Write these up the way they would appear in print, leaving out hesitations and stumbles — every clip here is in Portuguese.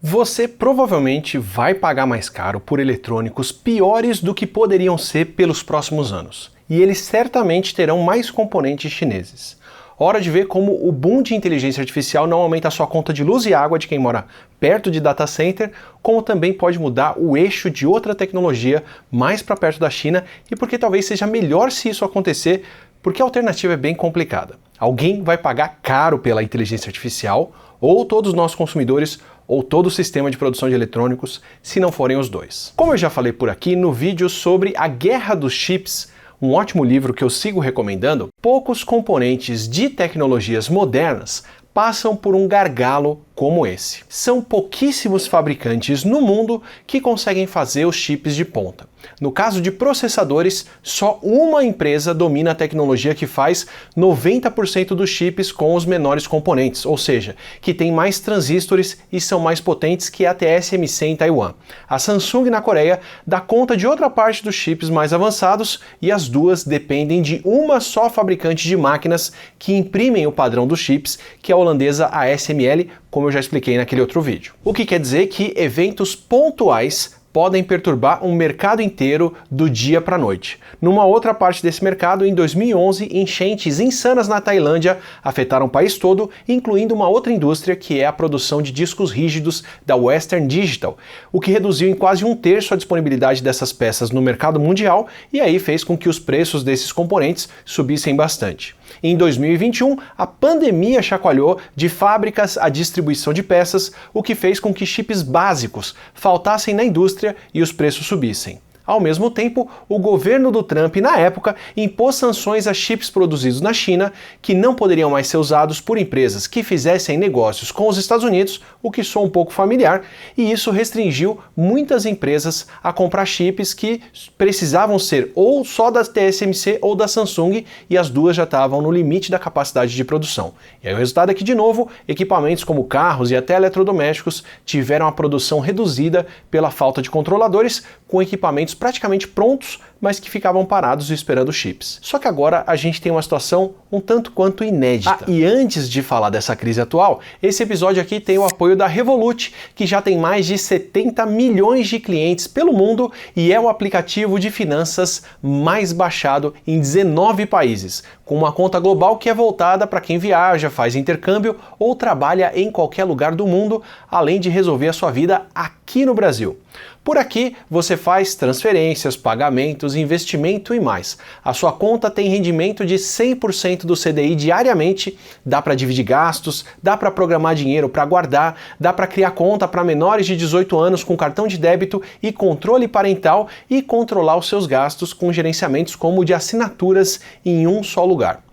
Você provavelmente vai pagar mais caro por eletrônicos piores do que poderiam ser pelos próximos anos. E eles certamente terão mais componentes chineses. Hora de ver como o boom de inteligência artificial não aumenta a sua conta de luz e água de quem mora perto de data center, como também pode mudar o eixo de outra tecnologia mais para perto da China e porque talvez seja melhor se isso acontecer, porque a alternativa é bem complicada. Alguém vai pagar caro pela inteligência artificial, ou todos nós consumidores, ou todo o sistema de produção de eletrônicos, se não forem os dois. Como eu já falei por aqui no vídeo sobre a guerra dos chips, um ótimo livro que eu sigo recomendando, poucos componentes de tecnologias modernas passam por um gargalo como esse. São pouquíssimos fabricantes no mundo que conseguem fazer os chips de ponta. No caso de processadores, só uma empresa domina a tecnologia que faz 90% dos chips com os menores componentes, ou seja, que tem mais transistores e são mais potentes que a TSMC em Taiwan. A Samsung na Coreia dá conta de outra parte dos chips mais avançados e as duas dependem de uma só fabricante de máquinas que imprimem o padrão dos chips, que é a holandesa ASML, como eu já expliquei naquele outro vídeo. O que quer dizer que eventos pontuais podem perturbar um mercado inteiro do dia para a noite. Numa outra parte desse mercado, em 2011, enchentes insanas na Tailândia afetaram o país todo, incluindo uma outra indústria que é a produção de discos rígidos da Western Digital, o que reduziu em quase 1/3 a disponibilidade dessas peças no mercado mundial e aí fez com que os preços desses componentes subissem bastante. Em 2021, a pandemia chacoalhou de fábricas à distribuição de peças, o que fez com que chips básicos faltassem na indústria e os preços subissem. Ao mesmo tempo, o governo do Trump, na época, impôs sanções a chips produzidos na China que não poderiam mais ser usados por empresas que fizessem negócios com os Estados Unidos, o que soa um pouco familiar, e isso restringiu muitas empresas a comprar chips que precisavam ser ou só da TSMC ou da Samsung, e as duas já estavam no limite da capacidade de produção. E aí o resultado é que, de novo, equipamentos como carros e até eletrodomésticos tiveram a produção reduzida pela falta de controladores, com equipamentos praticamente prontos, mas que ficavam parados esperando chips. Só que agora a gente tem uma situação um tanto quanto inédita. E antes de falar dessa crise atual, esse episódio aqui tem o apoio da Revolut, que já tem mais de 70 milhões de clientes pelo mundo e é o aplicativo de finanças mais baixado em 19 países, com uma conta global que é voltada para quem viaja, faz intercâmbio ou trabalha em qualquer lugar do mundo, além de resolver a sua vida aqui no Brasil. Por aqui você faz transferências, pagamentos, investimento e mais. A sua conta tem rendimento de 100% do CDI diariamente, dá para dividir gastos, dá para programar dinheiro para guardar, dá para criar conta para menores de 18 anos com cartão de débito e controle parental e controlar os seus gastos com gerenciamentos como o de assinaturas em um só lugar.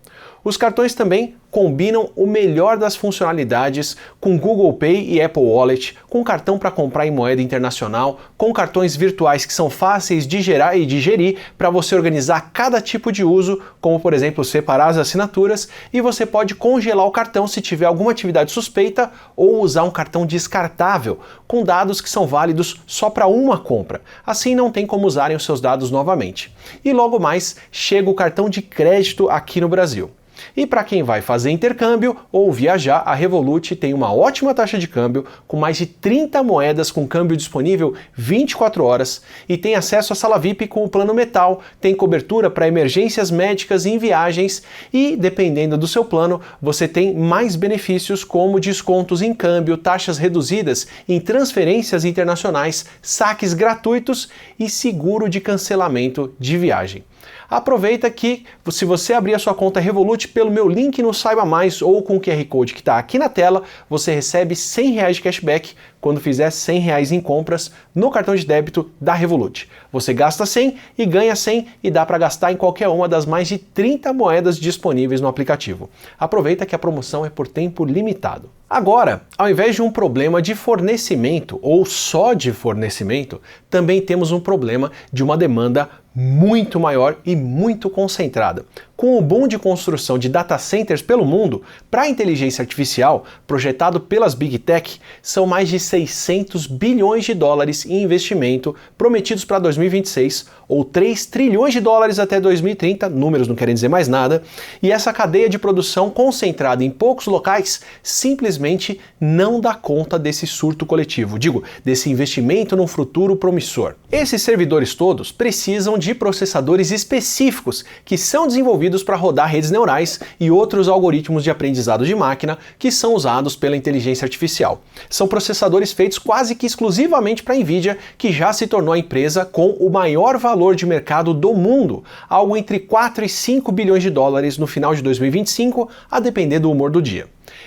Os cartões também combinam o melhor das funcionalidades com Google Pay e Apple Wallet, com cartão para comprar em moeda internacional, com cartões virtuais que são fáceis de gerar e de gerir para você organizar cada tipo de uso, como por exemplo separar as assinaturas, e você pode congelar o cartão se tiver alguma atividade suspeita ou usar um cartão descartável, com dados que são válidos só para uma compra. Assim não tem como usarem os seus dados novamente. E logo mais chega o cartão de crédito aqui no Brasil. E para quem vai fazer intercâmbio ou viajar, a Revolut tem uma ótima taxa de câmbio, com mais de 30 moedas com câmbio disponível 24 horas, e tem acesso à sala VIP com o plano Metal, tem cobertura para emergências médicas em viagens e, dependendo do seu plano, você tem mais benefícios como descontos em câmbio, taxas reduzidas em transferências internacionais, saques gratuitos e seguro de cancelamento de viagem. Aproveita que, se você abrir a sua conta Revolut pelo meu link no Saiba Mais ou com o QR Code que está aqui na tela, você recebe R$100 de cashback quando fizer R$100 em compras no cartão de débito da Revolut. Você gasta 100 e ganha 100 e dá para gastar em qualquer uma das mais de 30 moedas disponíveis no aplicativo. Aproveita que a promoção é por tempo limitado. Agora, ao invés de um problema de fornecimento ou só de fornecimento, também temos um problema de uma demanda muito maior e muito concentrada. Com o boom de construção de data centers pelo mundo, para a inteligência artificial, projetado pelas Big Tech, são mais de 600 bilhões de dólares em investimento prometidos para 2026, ou 3 trilhões de dólares até 2030, números não querem dizer mais nada, e essa cadeia de produção concentrada em poucos locais simplesmente não dá conta desse surto coletivo, desse investimento num futuro promissor. Esses servidores todos precisam de processadores específicos que são desenvolvidos para rodar redes neurais e outros algoritmos de aprendizado de máquina que são usados pela inteligência artificial. São processadores feitos quase que exclusivamente para a Nvidia, que já se tornou a empresa com o maior valor de mercado do mundo, algo entre 4 e 5 bilhões de dólares no final de 2025, a depender do humor do dia.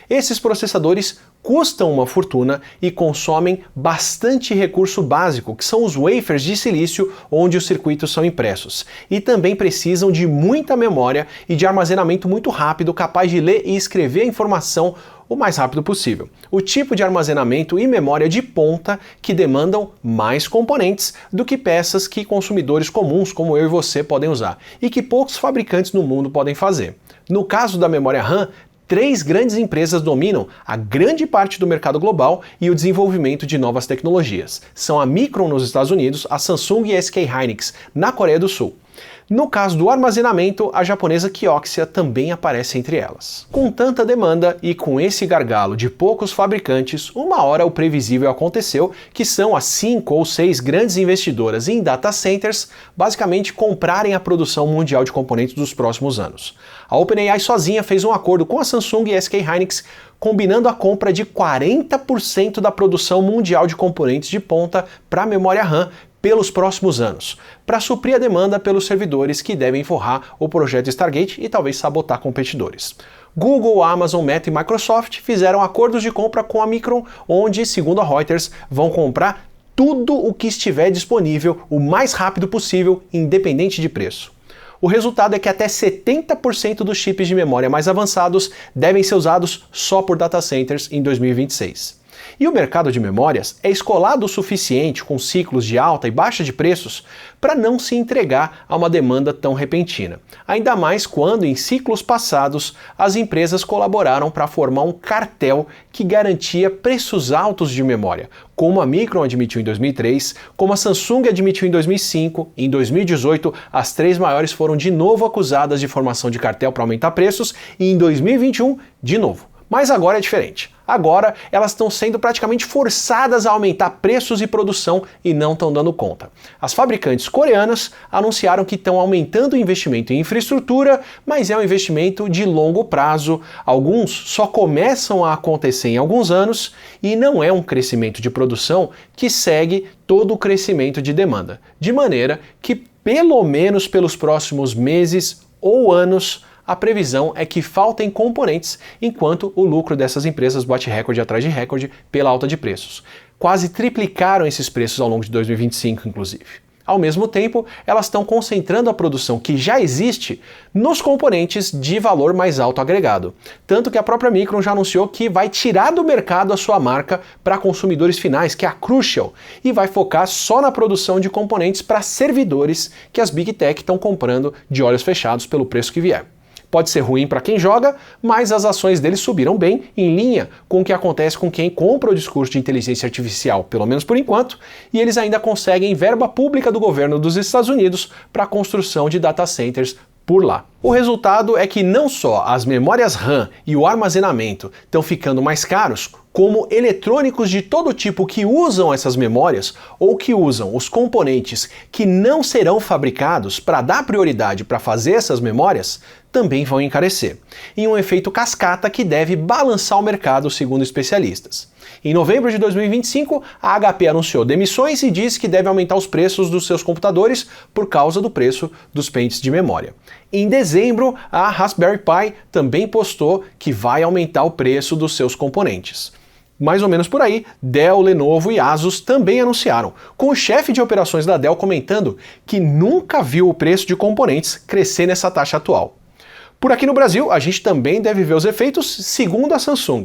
Esses processadores custam uma fortuna e consomem bastante recurso básico, que são os wafers de silício onde os circuitos são impressos. E também precisam de muita memória e de armazenamento muito rápido, capaz de ler e escrever a informação o mais rápido possível. O tipo de armazenamento e memória de ponta que demandam mais componentes do que peças que consumidores comuns como eu e você podem usar, e que poucos fabricantes no mundo podem fazer. No caso da memória RAM, 3 grandes empresas dominam a grande parte do mercado global e o desenvolvimento de novas tecnologias. São a Micron nos Estados Unidos, a Samsung e a SK Hynix na Coreia do Sul. No caso do armazenamento, a japonesa Kioxia também aparece entre elas. Com tanta demanda e com esse gargalo de poucos fabricantes, uma hora o previsível aconteceu, que são as 5 ou 6 grandes investidoras em data centers basicamente comprarem a produção mundial de componentes dos próximos anos. A OpenAI sozinha fez um acordo com a Samsung e a SK Hynix, combinando a compra de 40% da produção mundial de componentes de ponta para a memória RAM pelos próximos anos, para suprir a demanda pelos servidores que devem forrar o projeto Stargate e talvez sabotar competidores. Google, Amazon, Meta e Microsoft fizeram acordos de compra com a Micron, onde, segundo a Reuters, vão comprar tudo o que estiver disponível o mais rápido possível, independente de preço. O resultado é que até 70% dos chips de memória mais avançados devem ser usados só por data centers em 2026. E o mercado de memórias é escolado o suficiente com ciclos de alta e baixa de preços para não se entregar a uma demanda tão repentina. Ainda mais quando, em ciclos passados, as empresas colaboraram para formar um cartel que garantia preços altos de memória, como a Micron admitiu em 2003, como a Samsung admitiu em 2005, em 2018 as 3 maiores foram de novo acusadas de formação de cartel para aumentar preços e em 2021 de novo. Mas agora é diferente. Agora elas estão sendo praticamente forçadas a aumentar preços e produção e não estão dando conta. As fabricantes coreanas anunciaram que estão aumentando o investimento em infraestrutura, mas é um investimento de longo prazo. Alguns só começam a acontecer em alguns anos e não é um crescimento de produção que segue todo o crescimento de demanda. De maneira que, pelo menos pelos próximos meses ou anos, a previsão é que faltem componentes, enquanto o lucro dessas empresas bate recorde atrás de recorde pela alta de preços. Quase triplicaram esses preços ao longo de 2025, inclusive. Ao mesmo tempo, elas estão concentrando a produção que já existe nos componentes de valor mais alto agregado. Tanto que a própria Micron já anunciou que vai tirar do mercado a sua marca para consumidores finais, que é a Crucial, e vai focar só na produção de componentes para servidores que as Big Tech estão comprando de olhos fechados pelo preço que vier. Pode ser ruim para quem joga, mas as ações deles subiram bem, em linha com o que acontece com quem compra o discurso de inteligência artificial, pelo menos por enquanto, e eles ainda conseguem verba pública do governo dos Estados Unidos para a construção de data centers por lá. O resultado é que não só as memórias RAM e o armazenamento estão ficando mais caros, como eletrônicos de todo tipo que usam essas memórias ou que usam os componentes que não serão fabricados para dar prioridade para fazer essas memórias também vão encarecer, em um efeito cascata que deve balançar o mercado, segundo especialistas. Em novembro de 2025, a HP anunciou demissões e disse que deve aumentar os preços dos seus computadores por causa do preço dos pentes de memória. Em dezembro, a Raspberry Pi também postou que vai aumentar o preço dos seus componentes. Mais ou menos por aí, Dell, Lenovo e Asus também anunciaram, com o chefe de operações da Dell comentando que nunca viu o preço de componentes crescer nessa taxa atual. Por aqui no Brasil, a gente também deve ver os efeitos segundo a Samsung.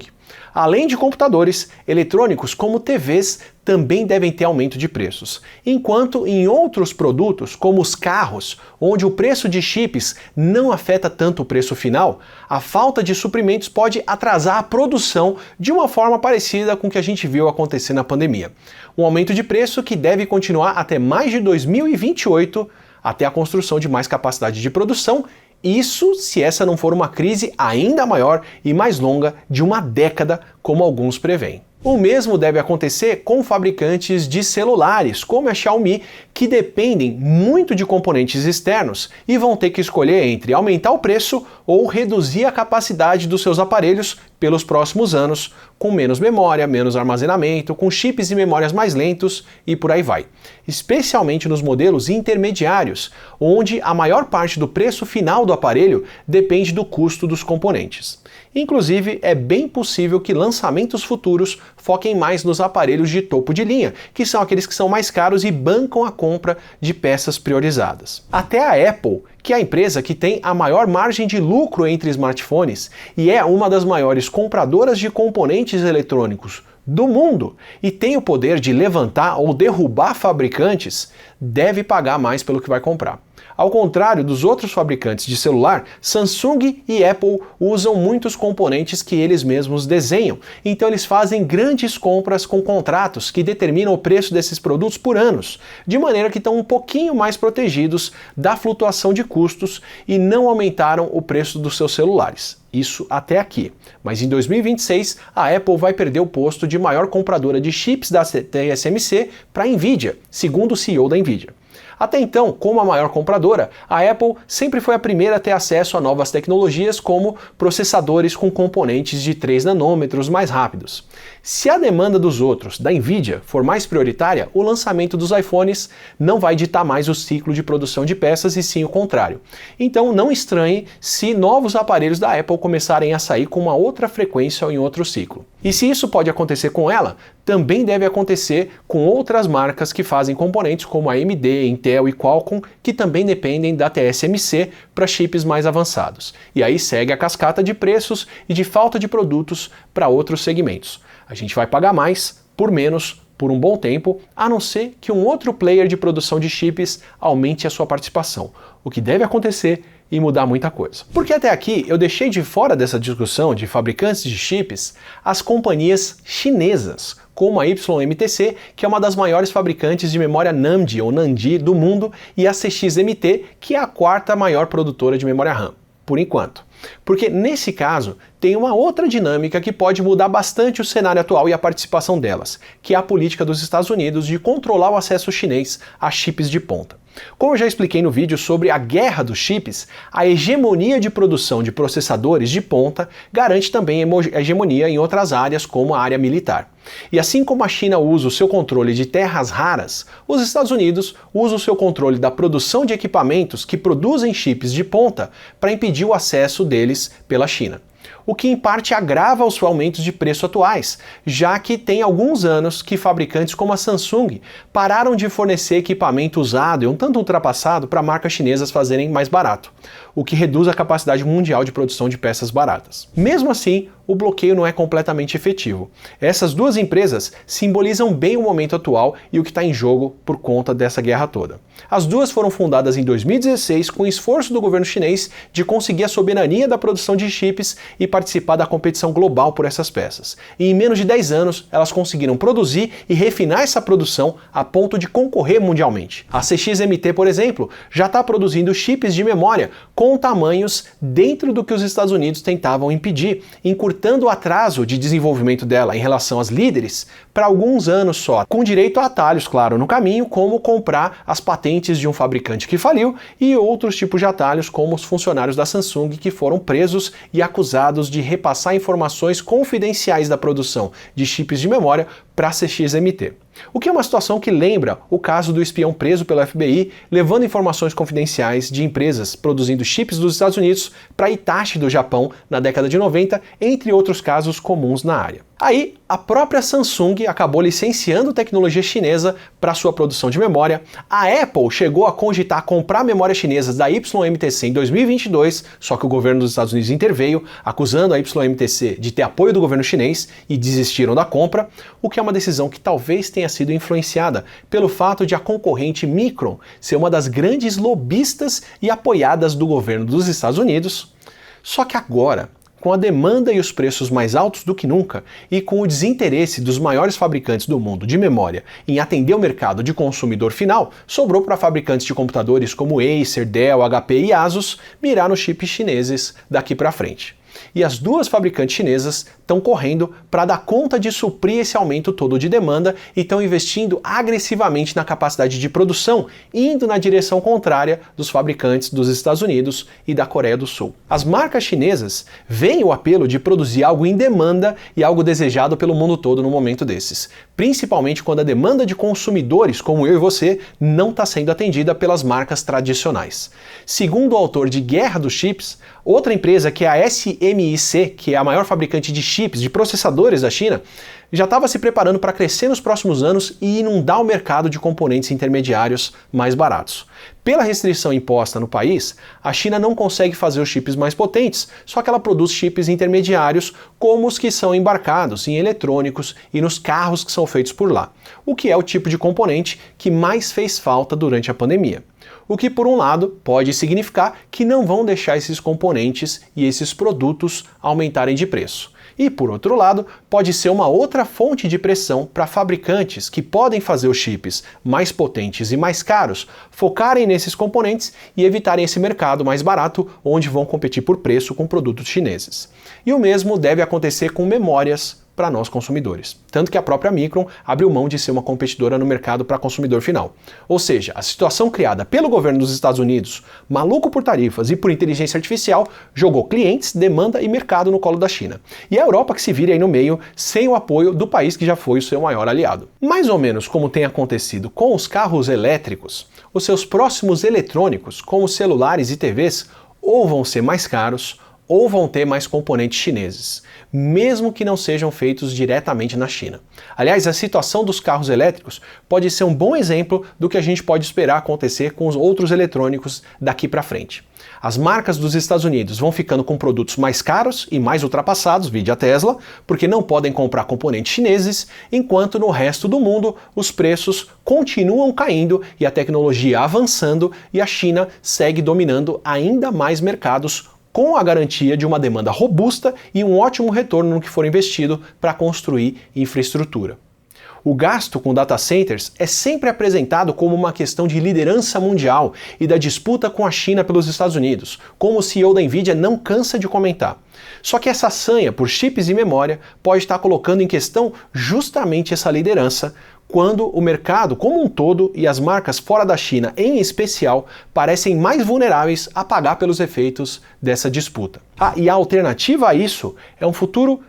Além de computadores, eletrônicos como TVs também devem ter aumento de preços, enquanto em outros produtos, como os carros, onde o preço de chips não afeta tanto o preço final, a falta de suprimentos pode atrasar a produção de uma forma parecida com o que a gente viu acontecer na pandemia. Um aumento de preço que deve continuar até mais de 2028, até a construção de mais capacidade de produção. Isso se essa não for uma crise ainda maior e mais longa de uma década, como alguns preveem. O mesmo deve acontecer com fabricantes de celulares, como a Xiaomi, que dependem muito de componentes externos e vão ter que escolher entre aumentar o preço ou reduzir a capacidade dos seus aparelhos pelos próximos anos, com menos memória, menos armazenamento, com chips e memórias mais lentos e por aí vai. Especialmente nos modelos intermediários, onde a maior parte do preço final do aparelho depende do custo dos componentes. Inclusive, é bem possível que lançamentos futuros foquem mais nos aparelhos de topo de linha, que são aqueles que são mais caros e bancam a compra de peças priorizadas. Até a Apple, que é a empresa que tem a maior margem de lucro entre smartphones e é uma das maiores compradoras de componentes eletrônicos do mundo e tem o poder de levantar ou derrubar fabricantes, deve pagar mais pelo que vai comprar. Ao contrário dos outros fabricantes de celular, Samsung e Apple usam muitos componentes que eles mesmos desenham, então eles fazem grandes compras com contratos que determinam o preço desses produtos por anos, de maneira que estão um pouquinho mais protegidos da flutuação de custos e não aumentaram o preço dos seus celulares. Isso até aqui. Mas em 2026, a Apple vai perder o posto de maior compradora de chips da TSMC para a Nvidia, segundo o CEO da Nvidia. Até então, como a maior compradora, a Apple sempre foi a primeira a ter acesso a novas tecnologias como processadores com componentes de 3 nanômetros mais rápidos. Se a demanda dos outros, da Nvidia, for mais prioritária, o lançamento dos iPhones não vai ditar mais o ciclo de produção de peças e sim o contrário. Então não estranhe se novos aparelhos da Apple começarem a sair com uma outra frequência ou em outro ciclo. E se isso pode acontecer com ela, também deve acontecer com outras marcas que fazem componentes como a AMD, Intel e Qualcomm, que também dependem da TSMC para chips mais avançados. E aí segue a cascata de preços e de falta de produtos para outros segmentos. A gente vai pagar mais por menos por um bom tempo, a não ser que um outro player de produção de chips aumente a sua participação, o que deve acontecer e mudar muita coisa. Porque até aqui eu deixei de fora dessa discussão de fabricantes de chips as companhias chinesas, como a YMTC, que é uma das maiores fabricantes de memória NAND ou NAND do mundo, e a CXMT, que é a quarta maior produtora de memória RAM, por enquanto. Porque nesse caso tem uma outra dinâmica que pode mudar bastante o cenário atual e a participação delas, que é a política dos Estados Unidos de controlar o acesso chinês a chips de ponta. Como eu já expliquei no vídeo sobre a guerra dos chips, a hegemonia de produção de processadores de ponta garante também hegemonia em outras áreas, como a área militar. E assim como a China usa o seu controle de terras raras, os Estados Unidos usam o seu controle da produção de equipamentos que produzem chips de ponta para impedir o acesso deles pela China. O que em parte agrava os aumentos de preço atuais, já que tem alguns anos que fabricantes como a Samsung pararam de fornecer equipamento usado e um tanto ultrapassado para marcas chinesas fazerem mais barato, o que reduz a capacidade mundial de produção de peças baratas. Mesmo assim, o bloqueio não é completamente efetivo. Essas duas empresas simbolizam bem o momento atual e o que está em jogo por conta dessa guerra toda. As duas foram fundadas em 2016 com o esforço do governo chinês de conseguir a soberania da produção de chips e participar da competição global por essas peças. E em menos de 10 anos, elas conseguiram produzir e refinar essa produção a ponto de concorrer mundialmente. A CXMT, por exemplo, já está produzindo chips de memória com tamanhos dentro do que os Estados Unidos tentavam impedir, encurtando o atraso de desenvolvimento dela em relação às líderes para alguns anos só, com direito a atalhos, claro, no caminho, como comprar as patentes de um fabricante que faliu e outros tipos de atalhos, como os funcionários da Samsung que foram presos e acusados de repassar informações confidenciais da produção de chips de memória para a CXMT. O que é uma situação que lembra o caso do espião preso pelo FBI levando informações confidenciais de empresas produzindo chips dos Estados Unidos para Hitachi do Japão na década de 90, entre outros casos comuns na área. Aí, a própria Samsung acabou licenciando tecnologia chinesa para sua produção de memória, a Apple chegou a cogitar comprar memórias chinesas da YMTC em 2022, só que o governo dos Estados Unidos interveio, acusando a YMTC de ter apoio do governo chinês e desistiram da compra, o que é uma decisão que talvez tenha sido influenciada pelo fato de a concorrente Micron ser uma das grandes lobistas e apoiadas do governo dos Estados Unidos. Só que agora, com a demanda e os preços mais altos do que nunca, e com o desinteresse dos maiores fabricantes do mundo de memória em atender o mercado de consumidor final, sobrou para fabricantes de computadores como Acer, Dell, HP e Asus mirar nos chips chineses daqui para frente. E as duas fabricantes chinesas estão correndo para dar conta de suprir esse aumento todo de demanda e estão investindo agressivamente na capacidade de produção, indo na direção contrária dos fabricantes dos Estados Unidos e da Coreia do Sul. As marcas chinesas veem o apelo de produzir algo em demanda e algo desejado pelo mundo todo no momento desses, principalmente quando a demanda de consumidores como eu e você não está sendo atendida pelas marcas tradicionais. Segundo o autor de Guerra dos Chips, outra empresa que é a SMIC, que é a maior fabricante de chips, de processadores da China, já estava se preparando para crescer nos próximos anos e inundar o mercado de componentes intermediários mais baratos. Pela restrição imposta no país, a China não consegue fazer os chips mais potentes, só que ela produz chips intermediários como os que são embarcados em eletrônicos e nos carros que são feitos por lá, o que é o tipo de componente que mais fez falta durante a pandemia. O que, por um lado, pode significar que não vão deixar esses componentes e esses produtos aumentarem de preço. E, por outro lado, pode ser uma outra fonte de pressão para fabricantes que podem fazer os chips mais potentes e mais caros focarem nesses componentes e evitarem esse mercado mais barato, onde vão competir por preço com produtos chineses. E o mesmo deve acontecer com memórias para nós consumidores. Tanto que a própria Micron abriu mão de ser uma competidora no mercado para consumidor final. Ou seja, a situação criada pelo governo dos Estados Unidos, maluco por tarifas e por inteligência artificial, jogou clientes, demanda e mercado no colo da China. E a Europa que se vira aí no meio, sem o apoio do país que já foi o seu maior aliado. Mais ou menos como tem acontecido com os carros elétricos, os seus próximos eletrônicos, como celulares e TVs, ou vão ser mais caros, ou vão ter mais componentes chineses, mesmo que não sejam feitos diretamente na China. Aliás, a situação dos carros elétricos pode ser um bom exemplo do que a gente pode esperar acontecer com os outros eletrônicos daqui para frente. As marcas dos Estados Unidos vão ficando com produtos mais caros e mais ultrapassados, vide a Tesla, porque não podem comprar componentes chineses, enquanto no resto do mundo os preços continuam caindo e a tecnologia avançando e a China segue dominando ainda mais mercados com a garantia de uma demanda robusta e um ótimo retorno no que for investido para construir infraestrutura. O gasto com data centers é sempre apresentado como uma questão de liderança mundial e da disputa com a China pelos Estados Unidos, como o CEO da Nvidia não cansa de comentar. Só que essa sanha por chips e memória pode estar colocando em questão justamente essa liderança, quando o mercado como um todo e as marcas fora da China em especial parecem mais vulneráveis a pagar pelos efeitos dessa disputa. E a alternativa a isso é um futuro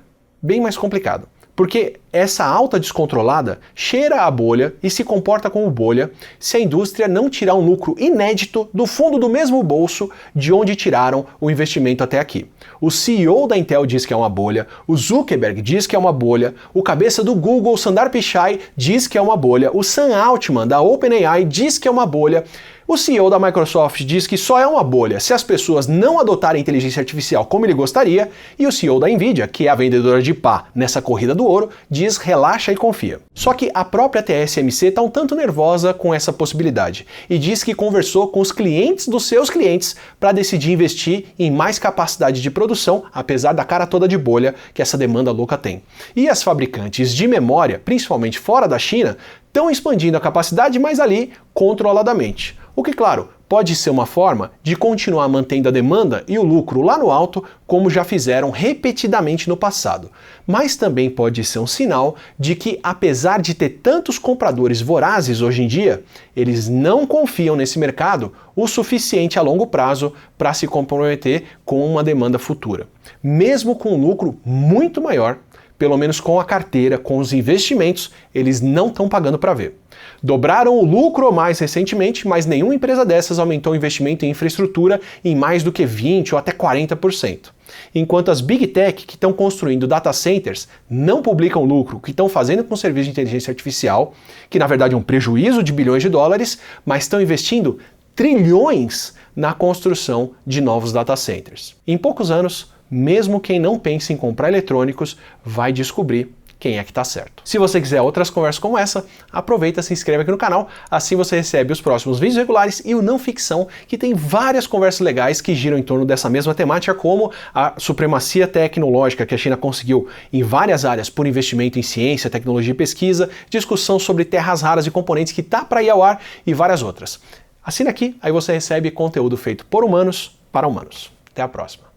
bem mais complicado. Porque essa alta descontrolada cheira a bolha e se comporta como bolha se a indústria não tirar um lucro inédito do fundo do mesmo bolso de onde tiraram o investimento até aqui. O CEO da Intel diz que é uma bolha, o Zuckerberg diz que é uma bolha, o cabeça do Google, Sundar Pichai, diz que é uma bolha, o Sam Altman da OpenAI diz que é uma bolha. O CEO da Microsoft diz que só é uma bolha se as pessoas não adotarem inteligência artificial como ele gostaria, e o CEO da Nvidia, que é a vendedora de pá nessa corrida do ouro, diz relaxa e confia. Só que a própria TSMC está um tanto nervosa com essa possibilidade e diz que conversou com os clientes dos seus clientes para decidir investir em mais capacidade de produção, apesar da cara toda de bolha que essa demanda louca tem. E as fabricantes de memória, principalmente fora da China, estão expandindo a capacidade, mas ali controladamente. O que, claro, pode ser uma forma de continuar mantendo a demanda e o lucro lá no alto, como já fizeram repetidamente no passado. Mas também pode ser um sinal de que, apesar de ter tantos compradores vorazes hoje em dia, eles não confiam nesse mercado o suficiente a longo prazo para se comprometer com uma demanda futura. Mesmo com um lucro muito maior, pelo menos com a carteira, com os investimentos, eles não estão pagando para ver. Dobraram o lucro mais recentemente, mas nenhuma empresa dessas aumentou o investimento em infraestrutura em mais do que 20% ou até 40%. Enquanto as Big Tech que estão construindo data centers não publicam lucro, o que estão fazendo com o serviço de inteligência artificial, que na verdade é um prejuízo de bilhões de dólares, mas estão investindo trilhões na construção de novos data centers. Em poucos anos, mesmo quem não pensa em comprar eletrônicos vai descobrir quem é que está certo. Se você quiser outras conversas como essa, aproveita e se inscreve aqui no canal, assim você recebe os próximos vídeos regulares e o Não Ficção, que tem várias conversas legais que giram em torno dessa mesma temática, como a supremacia tecnológica que a China conseguiu em várias áreas por investimento em ciência, tecnologia e pesquisa, discussão sobre terras raras e componentes que tá para ir ao ar e várias outras. Assina aqui, aí você recebe conteúdo feito por humanos para humanos. Até a próxima.